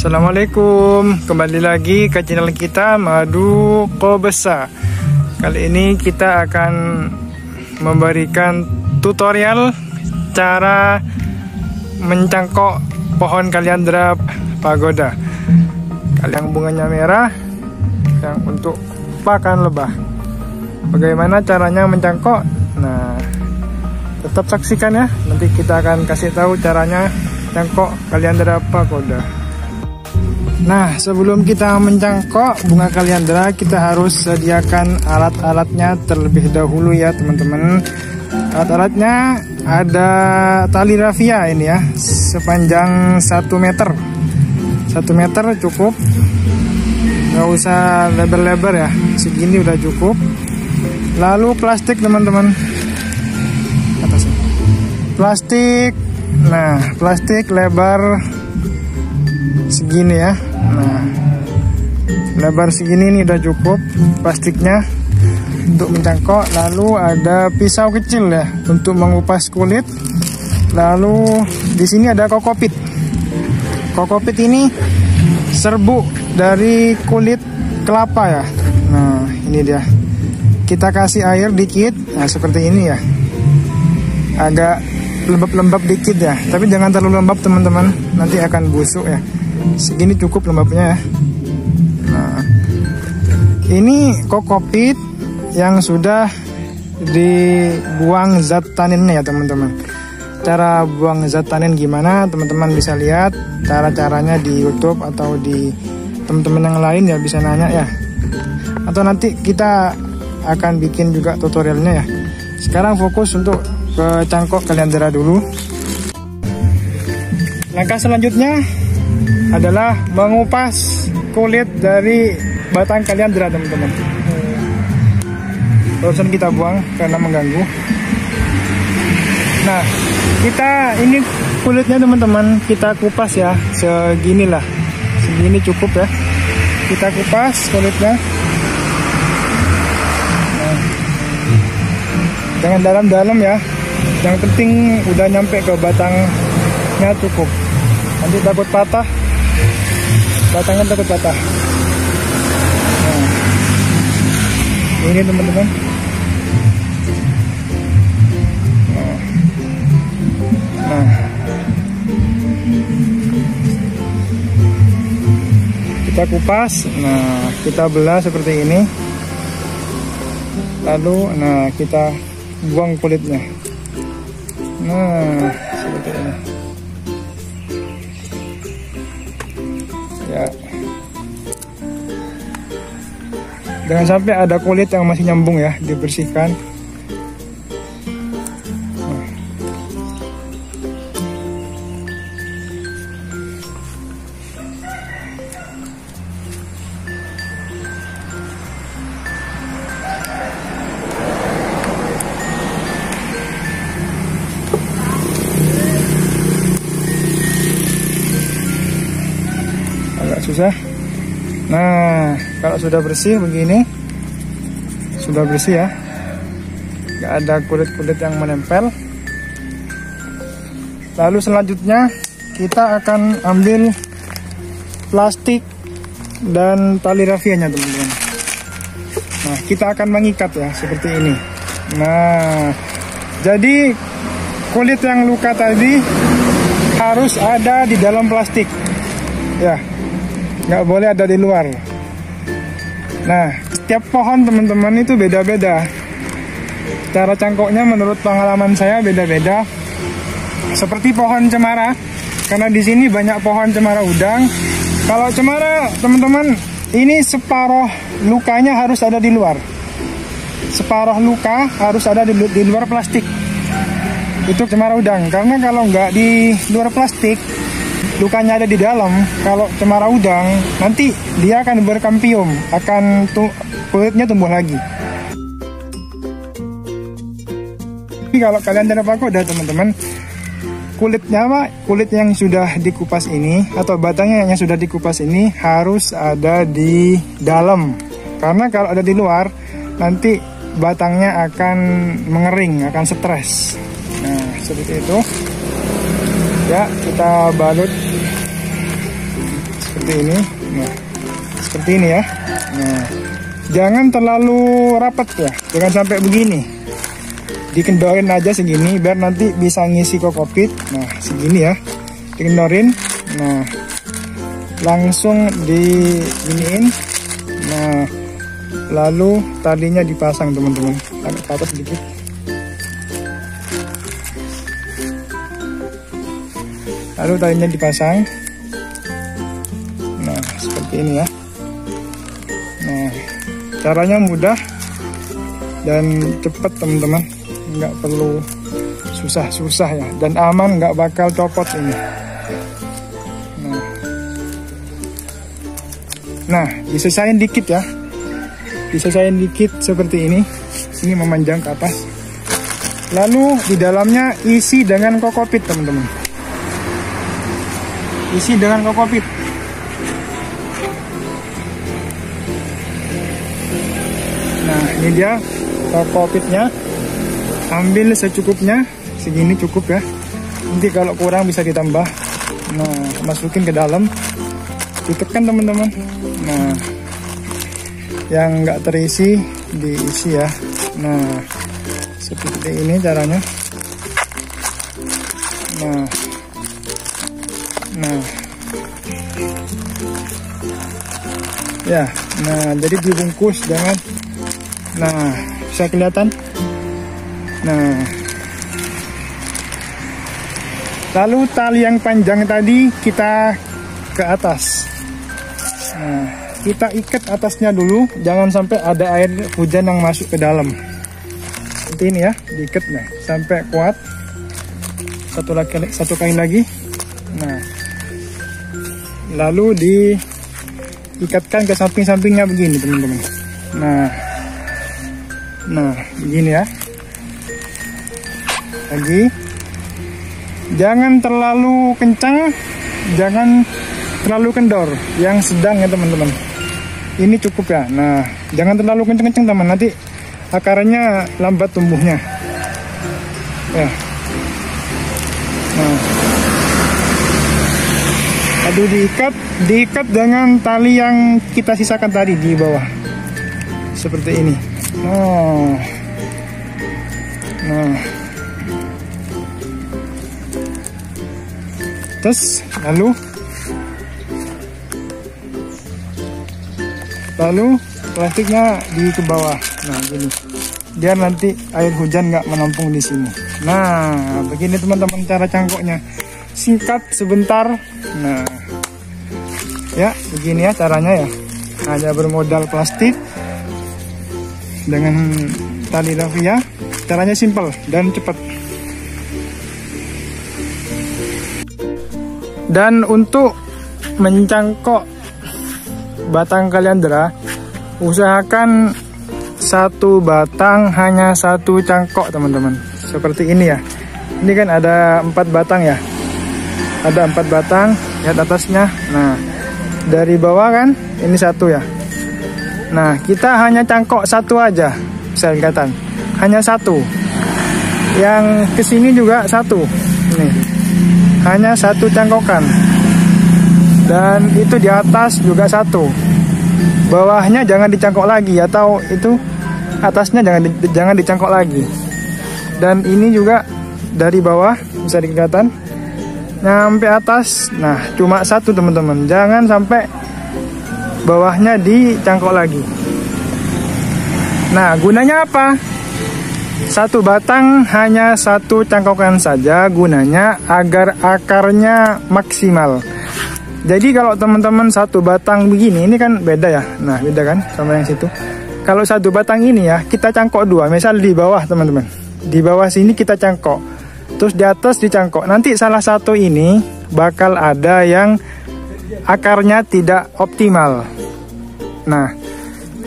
Assalamualaikum, kembali lagi ke channel kita Madu Kobesa. Kali ini kita akan memberikan tutorial cara mencangkok pohon kaliandra pagoda. Yang bunganya merah, yang untuk pakan lebah. Bagaimana caranya mencangkok? Nah, tetap saksikan ya. Nanti kita akan kasih tahu caranya cangkok kaliandra pagoda. Nah, sebelum kita mencangkok bunga kaliandra, kita harus sediakan alat-alatnya terlebih dahulu ya teman-teman. Alat-alatnya ada tali raffia ini ya, sepanjang 1 meter. 1 meter cukup, nggak usah lebar-lebar ya, segini udah cukup. Lalu plastik teman-teman, atasnya plastik. Nah, plastik lebar segini ya. Nah, lebar segini ini udah cukup plastiknya untuk mencangkok. Lalu ada pisau kecil ya untuk mengupas kulit. Lalu di sini ada kokopit. Kokopit ini serbuk dari kulit kelapa ya. Nah, ini dia. Kita kasih air dikit. Nah, seperti ini ya. Agak lembab-lembab dikit ya. Tapi jangan terlalu lembab teman-teman. Nanti akan busuk ya. Segini cukup lembabnya ya. Nah, ini kokopit yang sudah dibuang zat taninnya ya teman-teman. Cara buang zat tanin gimana teman-teman bisa lihat cara-caranya di YouTube atau di teman-teman yang lain ya, bisa nanya ya. Atau nanti kita akan bikin juga tutorialnya ya. Sekarang fokus untuk ke cangkok kaliandra dulu. Langkah selanjutnya adalah mengupas kulit dari batang kaliandra teman-teman. Barusan kita buang karena mengganggu. Nah, kita ini kulitnya teman-teman kita kupas ya, seginilah, segini cukup ya. Kita kupas kulitnya. Nah, jangan dalam-dalam ya. Yang penting udah nyampe ke batangnya cukup. Nanti takut patah. Batangnya takut patah. Nah, ini teman-teman. Nah, kita kupas. Nah, kita belah seperti ini. Lalu, nah kita buang kulitnya. Nah, seperti ini. Ya. Jangan sampai ada kulit yang masih nyambung ya, dibersihkan. Susah. Nah, kalau sudah bersih begini, sudah bersih ya, nggak ada kulit-kulit yang menempel. Lalu selanjutnya kita akan ambil plastik dan tali raffianya teman-teman. Nah, kita akan mengikat ya seperti ini. Nah, jadi kulit yang luka tadi harus ada di dalam plastik ya, nggak boleh ada di luar. Nah, setiap pohon teman-teman itu beda-beda. Cara cangkoknya menurut pengalaman saya beda-beda. Seperti pohon cemara, karena di sini banyak pohon cemara udang. Kalau cemara teman-teman, ini separuh lukanya harus ada di luar. Separuh luka harus ada di luar plastik. Itu cemara udang. Karena kalau nggak di luar plastik, lukanya ada di dalam. Kalau cemara udang, nanti dia akan berkampium, akan kulitnya tumbuh lagi. Tapi kalau kaliandra pagoda teman-teman, kulitnya kulit yang sudah dikupas ini atau batangnya yang sudah dikupas ini harus ada di dalam. Karena kalau ada di luar, nanti batangnya akan mengering, akan stres. Nah, seperti itu. Ya, kita balut seperti ini. Nah, seperti ini ya. Nah, jangan terlalu rapat ya, jangan sampai begini. Dikendorin aja segini biar nanti bisa ngisi kokopit. Nah, segini ya, dikendorin. Nah, langsung diginiin. Nah, lalu talinya dipasang teman-teman, agak ke atas sedikit. Lalu talinya dipasang. Nah, seperti ini ya. Nah, caranya mudah dan cepat teman-teman, nggak perlu susah-susah ya, dan aman, nggak bakal copot ini. Nah, disesain dikit ya, disesain dikit seperti ini. Ini memanjang ke atas. Lalu di dalamnya isi dengan kokopit teman-teman. Isi dengan kokopit. Nah, ini dia kokopitnya. Ambil secukupnya, segini cukup ya. Nanti kalau kurang bisa ditambah. Nah, masukin ke dalam, ditekan teman-teman. Nah, yang nggak terisi diisi ya. Nah, seperti ini caranya. Nah, ya. Nah, jadi dibungkus jangan. Nah, bisa kelihatan. Nah, lalu tali yang panjang tadi kita ke atas. Nah, kita ikat atasnya dulu, jangan sampai ada air hujan yang masuk ke dalam. Seperti ini ya, diikat nah, sampai kuat. Satu kali lagi. Nah, lalu diikatkan ke samping-sampingnya begini teman-teman. Nah, begini ya. Lagi, jangan terlalu kencang, jangan terlalu kendor, yang sedang ya teman-teman. Ini cukup ya. Nah, jangan terlalu kencang-kencang teman, nanti akarnya lambat tumbuhnya ya. Nah, aduh, diikat dengan tali yang kita sisakan tadi di bawah seperti ini. Nah, terus lalu plastiknya ke bawah. Nah, gini, biar nanti air hujan nggak menampung di sini. Nah, begini teman-teman cara cangkoknya, singkat sebentar. Nah, ya begini ya caranya ya, hanya bermodal plastik dengan tali rafia. Caranya simple dan cepat. Dan untuk mencangkok batang kaliandra, usahakan satu batang hanya satu cangkok teman-teman. Seperti ini ya. Ini kan ada 4 batang ya. Ada 4 batang, lihat atasnya. Nah, dari bawah kan ini satu ya. Nah, kita hanya cangkok satu aja, bisa kelihatan. Hanya satu. Yang kesini juga satu. Nih, hanya satu cangkokan. Dan itu di atas juga satu. Bawahnya jangan dicangkok lagi, atau itu atasnya jangan dicangkok lagi. Dan ini juga dari bawah bisa kelihatan nyampe atas. Nah, cuma satu teman-teman. Jangan sampai bawahnya dicangkok lagi. Nah, gunanya apa? Satu batang hanya satu cangkokan saja, gunanya agar akarnya maksimal. Jadi kalau teman-teman satu batang begini, ini kan beda ya. Nah, beda kan sama yang situ. Kalau satu batang ini ya, kita cangkok 2. Misal di bawah teman-teman, di bawah sini kita cangkok, terus di atas dicangkok. Nanti salah satu ini bakal ada yang akarnya tidak optimal. Nah,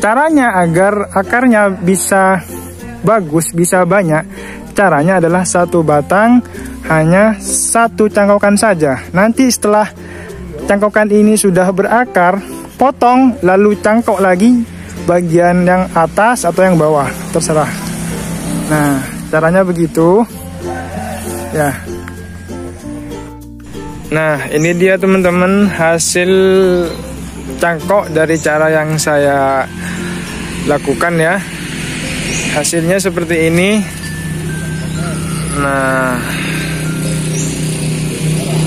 caranya agar akarnya bisa bagus, bisa banyak, caranya adalah satu batang hanya satu cangkokan saja. Nanti setelah cangkokan ini sudah berakar, potong lalu cangkok lagi bagian yang atas atau yang bawah, terserah. Nah, caranya begitu ya. Nah, ini dia teman-teman hasil cangkok dari cara yang saya lakukan ya. Hasilnya seperti ini. Nah,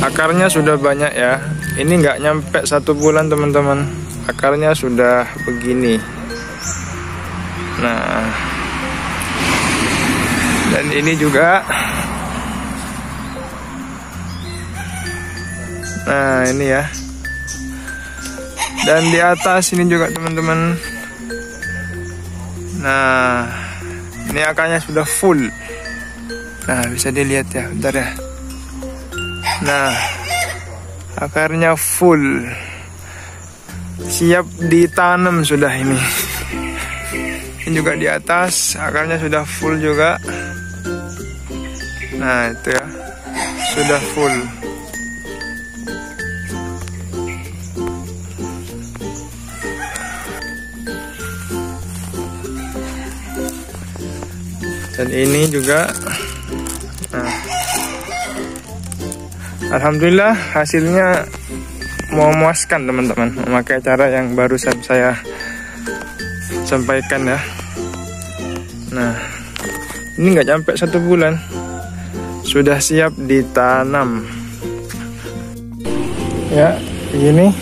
akarnya sudah banyak ya. Ini nggak nyampe 1 bulan teman-teman. Akarnya sudah begini. Nah, dan ini juga. Nah, ini ya. Dan di atas ini juga teman-teman. Nah, ini akarnya sudah full. Nah, bisa dilihat ya, bentar ya. Nah, akarnya full. Siap ditanam sudah ini. Ini juga di atas, akarnya sudah full juga. Nah, itu ya. Sudah full. Dan ini juga. Nah, alhamdulillah hasilnya memuaskan teman-teman, memakai cara yang barusan saya sampaikan ya. Nah, ini nggak sampai 1 bulan sudah siap ditanam ya. Begini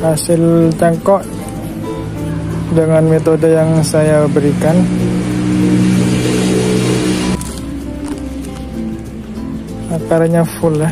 hasil cangkok dengan metode yang saya berikan. Akarnya full ya.